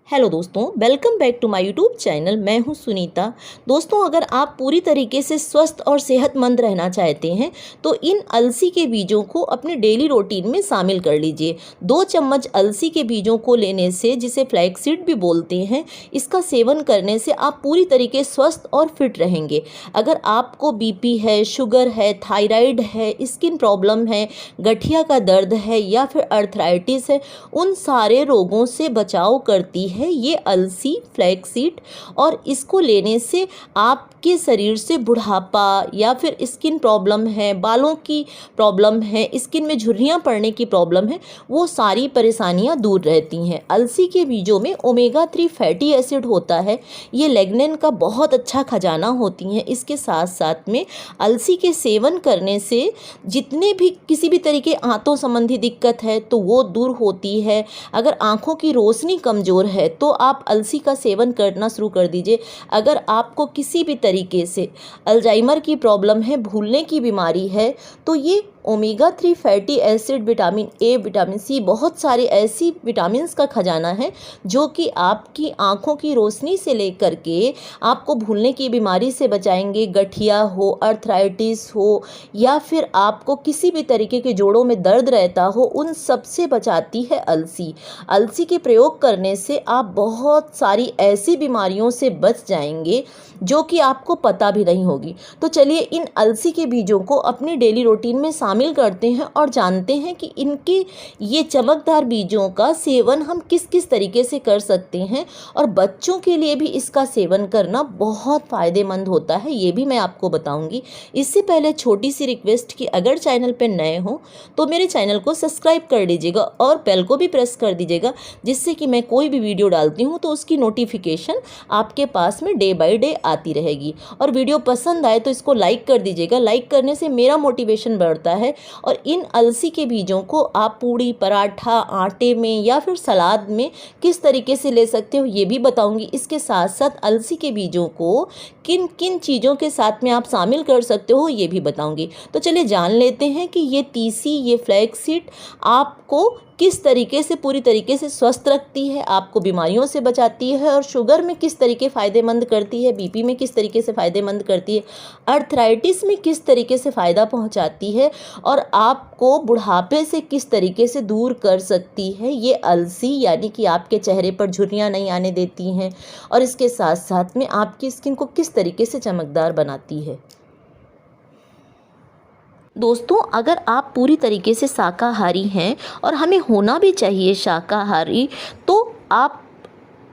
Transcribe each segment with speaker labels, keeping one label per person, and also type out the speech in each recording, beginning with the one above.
Speaker 1: Hello दोस्तों, welcome back to my YouTube channel. मैं हूं सुनीता। दोस्तों, अगर आप पूरी तरीके से स्वस्थ और सेहतमंद रहना चाहते हैं तो इन अलसी के बीजों को अपने डेली रूटीन में शामिल कर लीजिए। 2 चम्मच अलसी के बीजों को लेने से, जिसे फ्लैक्सीड भी बोलते हैं, इसका सेवन करने से आप पूरी तरीके स्वस्थ और फिट रहेंगे। अगर आपको बीपी है, शुगर है, थायराइड है, स्किन प्रॉब्लम है, गठिया का दर्द है या फिर अर्थराइटिस है, उन सारे रोगों से बचाव करती है ये अलसी फ्लैक्सीड। और इसको लेने से आपके शरीर से बुढ़ापा या फिर स्किन प्रॉब्लम है, बालों की प्रॉब्लम है, स्किन में झुर्रियाँ पड़ने की प्रॉब्लम है, वो सारी परेशानियां दूर रहती हैं। अलसी के बीजों में ओमेगा 3 फैटी एसिड होता है। ये लेग्नेन का बहुत अच्छा खजाना होती हैं। इसके साथ साथ में अलसी के सेवन करने से जितने भी किसी भी तरीके आंतों संबंधी दिक्कत है तो वो दूर होती है। अगर आँखों की रोशनी कमज़ोर है तो आप अलसी का सेवन करना शुरू कर दीजिए। अगर आपको किसी भी तरीके से अल्जाइमर की प्रॉब्लम है, भूलने की बीमारी है, तो ये omega 3 fatty acid, vitamin A, vitamin C, बहुत सारे ऐसी विटामिन्स का खजाना है जो कि आपकी आँखों की रोशनी से लेकर के आपको भूलने की बीमारी से बचाएंगे। गठिया हो, अर्थराइटिस हो या फिर आपको किसी भी तरीके के जोड़ों में दर्द रहता हो, उन सब से बचाती है अलसी। अलसी के प्रयोग करने से आप बहुत सारी ऐसी बीमारियों से बच जाएंगे जो कि आपको पता भी नहीं होगी। तो चलिए इन अलसी के बीजों को अपनी डेली रूटीन में शामिल करते हैं और जानते हैं कि इनके ये चमकदार बीजों का सेवन हम किस किस तरीके से कर सकते हैं। और बच्चों के लिए भी इसका सेवन करना बहुत फ़ायदेमंद होता है, ये भी मैं आपको बताऊंगी। इससे पहले छोटी सी रिक्वेस्ट कि अगर चैनल पर नए हो तो मेरे चैनल को सब्सक्राइब कर लीजिएगा और बेल को भी प्रेस कर दीजिएगा, जिससे कि मैं कोई भी वीडियो डालती हूँ तो उसकी नोटिफिकेशन आपके पास में डे बाय डे आती रहेगी। और वीडियो पसंद आए तो इसको लाइक कर दीजिएगा। लाइक करने से मेरा मोटिवेशन बढ़ता है। और इन अलसी के बीजों को आप पूड़ी, पराठा, आटे में या फिर सलाद में किस तरीके से ले सकते हो ये भी बताऊंगी। इसके साथ साथ अलसी के बीजों को किन किन चीज़ों के साथ में आप शामिल कर सकते हो ये भी बताऊंगी। तो चलिए जान लेते हैं कि ये तीसी, ये फ्लैक्सीड आपको किस तरीके से पूरी तरीके से स्वस्थ रखती है, आपको बीमारियों से बचाती है, और शुगर में किस तरीके फ़ायदेमंद करती है, बीपी में किस तरीके से फ़ायदेमंद करती है, अर्थराइटिस में किस तरीके से फ़ायदा पहुंचाती है, और आपको बुढ़ापे से किस तरीके से दूर कर सकती है ये अलसी। यानी कि आपके चेहरे पर झुर्रियाँ नहीं आने देती हैं, और इसके साथ साथ में आपकी स्किन को किस तरीके से चमकदार बनाती है। दोस्तों, अगर आप पूरी तरीके से शाकाहारी हैं और हमें होना भी चाहिए शाकाहारी, तो आप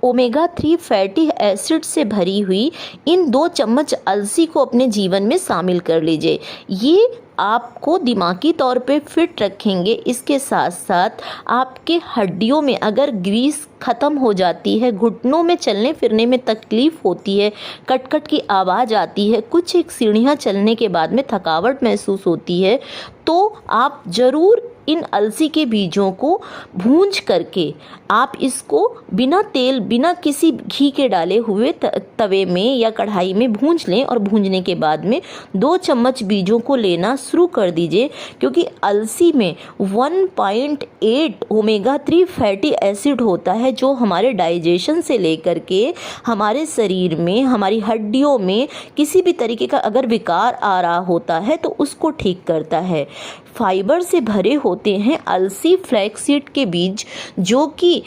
Speaker 1: ओमेगा 3 फैटी एसिड से भरी हुई इन 2 चम्मच अलसी को अपने जीवन में शामिल कर लीजिए। ये आपको दिमागी तौर पे फिट रखेंगे। इसके साथ साथ आपके हड्डियों में अगर ग्रीस ख़त्म हो जाती है, घुटनों में चलने फिरने में तकलीफ़ होती है, कट कट की आवाज़ आती है, कुछ एक सीढ़ियाँ चलने के बाद में थकावट महसूस होती है, तो आप ज़रूर इन अलसी के बीजों को भूंज करके आप इसको बिना तेल, बिना किसी घी के डाले हुए तवे में या कढ़ाई में भूंज लें। और भूंजने के बाद में 2 चम्मच बीजों को लेना शुरू कर दीजिए, क्योंकि अलसी में 1.8 ओमेगा 3 फैटी एसिड होता है जो हमारे डाइजेशन से लेकर के हमारे शरीर में, हमारी हड्डियों में किसी भी तरीके का अगर विकार आ रहा होता है तो उसको ठीक करता है। फाइबर से भरे होते हैं अलसी फ्लैक्सीड के बीज, जो कि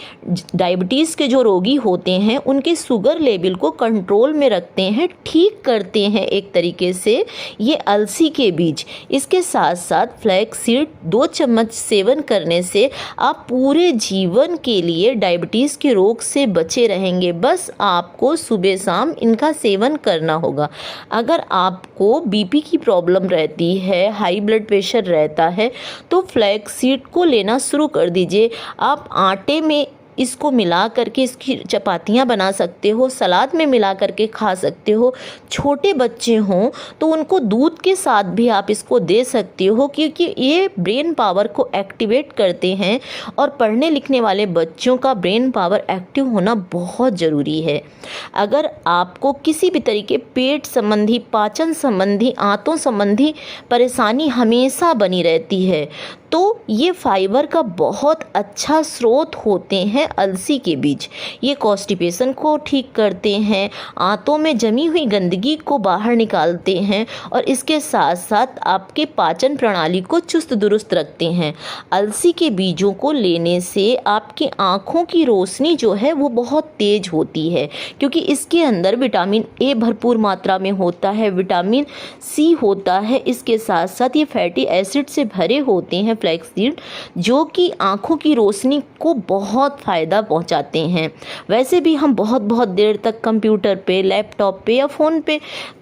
Speaker 1: डायबिटीज़ के जो रोगी होते हैं उनके शुगर लेवल को कंट्रोल में रखते हैं, ठीक करते हैं एक तरीके से ये अलसी के बीज। इसके साथ साथ फ्लैक्सीड 2 चम्मच सेवन करने से आप पूरे जीवन के लिए डायबिटीज़ के रोग से बचे रहेंगे। बस आपको सुबह शाम इनका सेवन करना होगा। अगर आपको बीपी की प्रॉब्लम रहती है, हाई ब्लड प्रेशर रहता है, तो फ्लैक्सीड को लेना शुरू कर दीजिए। आप आटे में इसको मिला करके इसकी चपातियाँ बना सकते हो, सलाद में मिला करके खा सकते हो। छोटे बच्चे हों तो उनको दूध के साथ भी आप इसको दे सकते हो, क्योंकि ये ब्रेन पावर को एक्टिवेट करते हैं और पढ़ने लिखने वाले बच्चों का ब्रेन पावर एक्टिव होना बहुत ज़रूरी है। अगर आपको किसी भी तरीके पेट संबंधी, पाचन संबंधी, आंतों संबंधी परेशानी हमेशा बनी रहती है, तो ये फाइबर का बहुत अच्छा स्रोत होते हैं हैं अलसी के बीज। ये कॉन्स्टिपेशन को ठीक करते हैं, आंतों में जमी हुई गंदगी को बाहर निकालते हैं और इसके साथ साथ आपके पाचन प्रणाली को चुस्त दुरुस्त रखते हैं। अलसी के बीजों को लेने से आपकी आँखों की रोशनी जो है वो बहुत तेज होती है, क्योंकि इसके अंदर विटामिन ए भरपूर मात्रा में होता है, विटामिन सी होता है, इसके साथ साथ ये फैटी एसिड से भरे होते हैं फ्लैक्स सीड, जो कि आँखों की रोशनी को बहुत फ़ायदा पहुंचाते हैं। वैसे भी हम बहुत बहुत देर तक कंप्यूटर पे, लैपटॉप पे या फ़ोन पे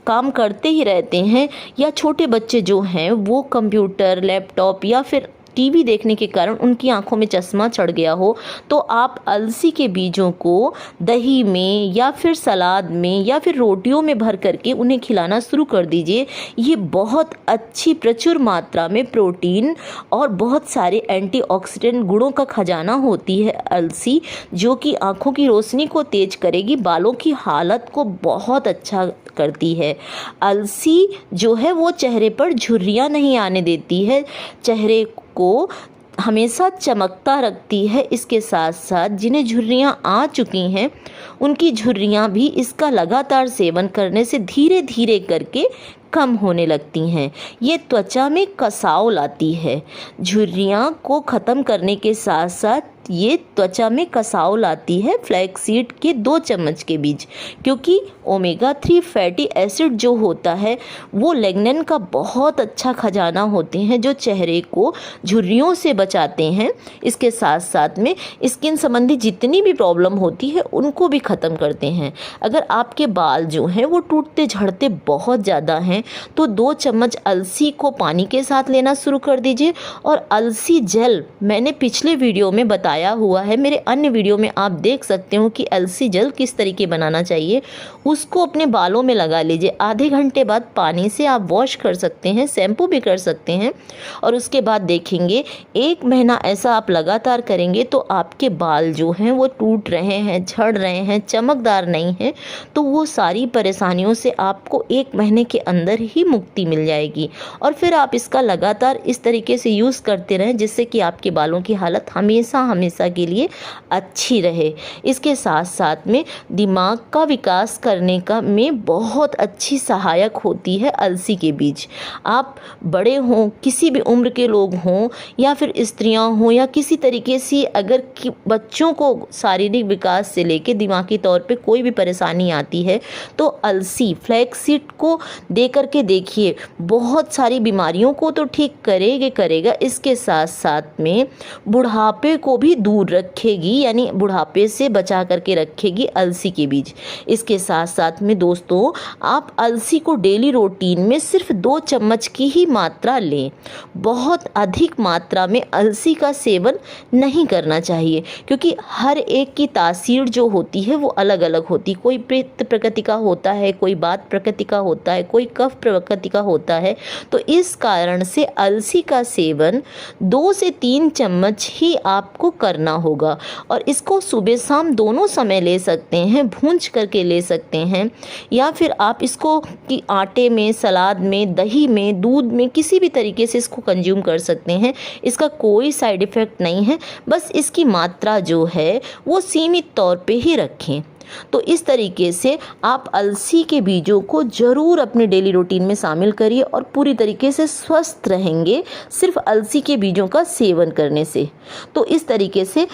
Speaker 1: काम करते ही रहते हैं, या छोटे बच्चे जो हैं वो कंप्यूटर, लैपटॉप या फिर टीवी देखने के कारण उनकी आंखों में चश्मा चढ़ गया हो, तो आप अलसी के बीजों को दही में या फिर सलाद में या फिर रोटियों में भर करके उन्हें खिलाना शुरू कर दीजिए। ये बहुत अच्छी प्रचुर मात्रा में प्रोटीन और बहुत सारे एंटीऑक्सीडेंट गुणों का खजाना होती है अलसी, जो कि आंखों की रोशनी को तेज करेगी, बालों की हालत को बहुत अच्छा करती है। अलसी जो है वो चेहरे पर झुर्रियाँ नहीं आने देती है, चेहरे को हमेशा चमकता रखती है। इसके साथ साथ जिन्हें झुर्रियाँ आ चुकी हैं उनकी झुर्रियाँ भी इसका लगातार सेवन करने से धीरे धीरे करके कम होने लगती हैं। ये त्वचा में कसाव लाती है। झुर्रियाँ को ख़त्म करने के साथ साथ ये त्वचा में कसाव लाती है फ्लैक्स सीड के 2 चम्मच के बीज, क्योंकि ओमेगा 3 फैटी एसिड जो होता है वो लिग्निन का बहुत अच्छा खजाना होते हैं, जो चेहरे को झुर्रियों से बचाते हैं। इसके साथ साथ में स्किन संबंधी जितनी भी प्रॉब्लम होती है उनको भी ख़त्म करते हैं। अगर आपके बाल जो हैं वो टूटते झड़ते बहुत ज़्यादा हैं तो 2 चम्मच अलसी को पानी के साथ लेना शुरू कर दीजिए। और अलसी जेल मैंने पिछले वीडियो में बताया हुआ है, मेरे अन्य वीडियो में आप देख सकते हो कि अलसी जेल किस तरीके बनाना चाहिए। उसको अपने बालों में लगा लीजिए, आधे घंटे बाद पानी से आप वॉश कर सकते हैं, शैम्पू भी कर सकते हैं, और उसके बाद देखेंगे 1 महीना ऐसा आप लगातार करेंगे तो आपके बाल जो हैं वो टूट रहे हैं, झड़ रहे हैं, चमकदार नहीं हैं, तो वो सारी परेशानियों से आपको 1 महीने के अंदर ही मुक्ति मिल जाएगी। और फिर आप इसका लगातार इस तरीके से यूज़ करते रहें जिससे कि आपके बालों की हालत हमेशा के लिए अच्छी रहे। इसके साथ साथ में दिमाग का विकास करने का में बहुत अच्छी सहायक होती है अलसी के बीज। आप बड़े हों, किसी भी उम्र के लोग हों या फिर स्त्रियां हों या किसी तरीके से अगर बच्चों को शारीरिक विकास से लेकर दिमागी तौर पे कोई भी परेशानी आती है तो अलसी फ्लैक्स सीड को दे करके देखिए, बहुत सारी बीमारियों को तो ठीक करेगा। इसके साथ साथ में बुढ़ापे को भी दूर रखेगी, यानी बुढ़ापे से बचा करके रखेगी अलसी के बीज। इसके साथ साथ में दोस्तों आप अलसी को डेली रूटीन में सिर्फ 2 चम्मच की ही मात्रा लें। बहुत अधिक मात्रा में अलसी का सेवन नहीं करना चाहिए, क्योंकि हर एक की तासीर जो होती है वो अलग अलग होती। कोई पित्त प्रकृति का होता है, कोई वात प्रकृति का होता है, कोई कफ प्रकृति का होता है। तो इस कारण से अलसी का सेवन 2 से 3 चम्मच ही आपको करना होगा, और इसको सुबह शाम दोनों समय ले सकते हैं, भूंज करके ले सकते हैं, या फिर आप इसको कि आटे में, सलाद में, दही में, दूध में किसी भी तरीके से इसको कंज्यूम कर सकते हैं। इसका कोई साइड इफ़ेक्ट नहीं है, बस इसकी मात्रा जो है वो सीमित तौर पे ही रखें। तो इस तरीके से आप अलसी के बीजों को ज़रूर अपने डेली रूटीन में शामिल करिए और पूरी तरीके से स्वस्थ रहेंगे सिर्फ अलसी के बीजों का सेवन करने से। तो इस तरीके से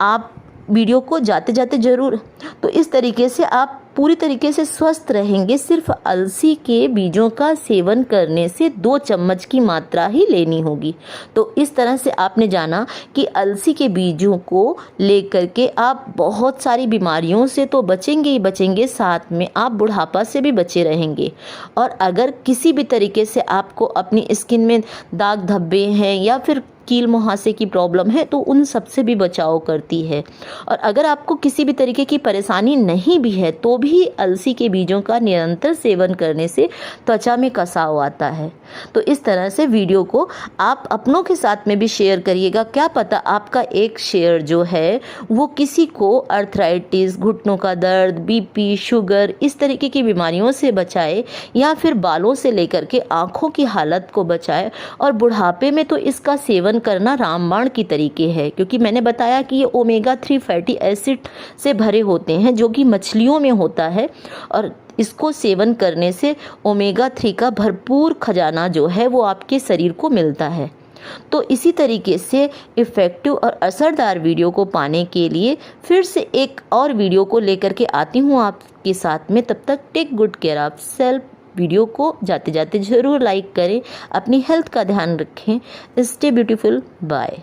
Speaker 1: आप वीडियो को जाते जाते ज़रूर, तो इस तरीके से आप पूरी तरीके से स्वस्थ रहेंगे सिर्फ अलसी के बीजों का सेवन करने से 2 चम्मच की मात्रा ही लेनी होगी। तो इस तरह से आपने जाना कि अलसी के बीजों को लेकर के आप बहुत सारी बीमारियों से तो बचेंगे ही बचेंगे, साथ में आप बुढ़ापा से भी बचे रहेंगे। और अगर किसी भी तरीके से आपको अपनी स्किन में दाग धब्बे हैं या फिर कील मुहासे की प्रॉब्लम है तो उन सब से भी बचाव करती है। और अगर आपको किसी भी तरीके की परेशानी नहीं भी है तो भी ही अलसी के बीजों का निरंतर सेवन करने से त्वचा में कसाव आता है। तो इस तरह से वीडियो को आप अपनों के साथ में भी शेयर करिएगा। क्या पता आपका एक शेयर जो है वो किसी को अर्थराइटिस, घुटनों का दर्द, बीपी, शुगर इस तरीके की बीमारियों से बचाए, या फिर बालों से लेकर के आँखों की हालत को बचाए। और बुढ़ापे में तो इसका सेवन करना रामबाण की तरीके है, क्योंकि मैंने बताया कि ये ओमेगा 3 फैटी एसिड से भरे होते हैं जो कि मछलियों में होता है, और इसको सेवन करने से ओमेगा 3 का भरपूर खजाना जो है वो आपके शरीर को मिलता है। तो इसी तरीके से इफ़ेक्टिव और असरदार वीडियो को पाने के लिए फिर से एक और वीडियो को लेकर के आती हूँ आपके साथ में। तब तक take good care of self. Video को जाते जाते ज़रूर लाइक करें, अपनी हेल्थ का ध्यान रखें। Stay beautiful, bye.